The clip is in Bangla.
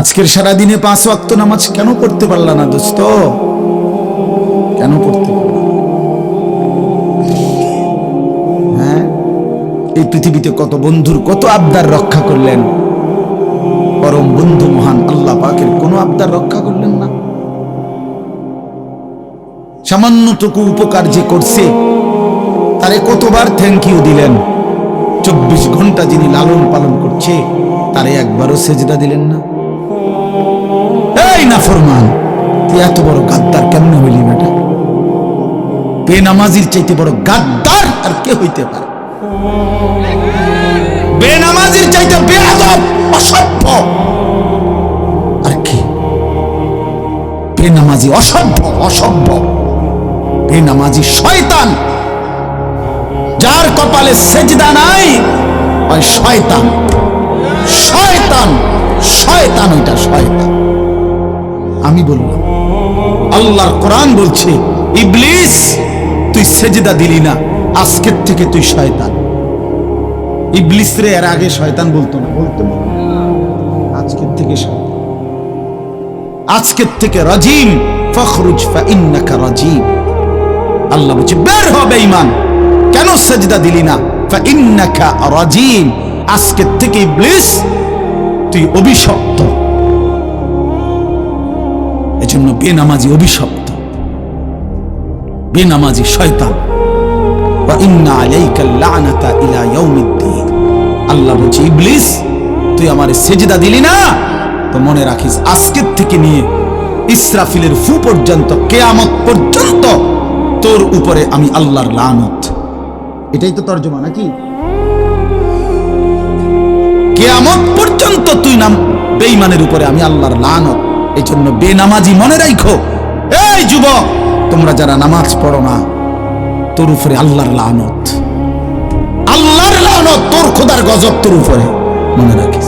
আজকের সারা দিনে 5 ওয়াক্ত নামাজ কেন পড়তে পারলা না দোস্ত? কেন পড়তে পারলা? হ্যাঁ, এই পৃথিবীতে কত বন্ধুর কত আবদার রক্ষা করলেন, পরম বন্ধু মহান আল্লাহ পাকের কোনো আবদার রক্ষা করলেন না। সামান্যটুকু উপকার যে করছে তারে কতবার থ্যাংক ইউ দিলেন। 24 ঘন্টা যিনি লালন পালন করছে তারে একবারও সেজদা দিলেন না। এই নাফরমান, তুই এত বড় গাদ্দার কেমনে হইলি বেটা? বেনামাজির চাইতে বড় গাদ্দার আর কে হইতে পারে? বেনামাজির চাইতে বেয়াদব অসভ্য আর কি? বেনামাজি অসভ্য বেনামাজি শয়তান। যার কপালে সেজদা নাই ওই শয়তান। ওইটা শয়তান। আমি বললাম, আল্লাহর কোরআন বলছে, ইবলিস তুই সেজদা দিলি না, আজকের থেকে তুই শয়তান। ইবলিস রে এর আগে শয়তান বলতো না, আজকের থেকে শয়তান। আজকের থেকে রাজিম, ফখরুজ ফাইন্নাকা রাজিম। আল্লাহ বলছে বের হ বেঈমান, কেন সেজদা দিলি না? ফাইন্নাকা রাজিম, আজকের থেকে ইবলিস তুই অভিশপ্ত। এজন্য বেনামাজি অভিশপ্ত, বেনামাজি শয়তান। ওয়া ইন্না আলাইকা লানাতা ইলা ইয়াউমিদ্দিন। আল্লাহ বলছে ইবলিস তুই আমারে সেজদা দিলি না, তো মনে রাখিস আজকের থেকে নিয়ে ইসরাফিলের ফু পর্যন্ত, কিয়ামত পর্যন্ত তোর উপরে আমি আল্লাহর লানত। এটাই তো তরজমা নাকি? কিয়ামত পর্যন্ত তুই নাম বেঈমানের উপরে আমি আল্লাহর লানত। এই জন্য বেনামাজি মনে রাখো, এই যুবক তোমরা যারা নামাজ পড়ো না, তোর উপরে আল্লাহর লানত, তোর খোদার গজব তোর উপরে, মনে রাখিস।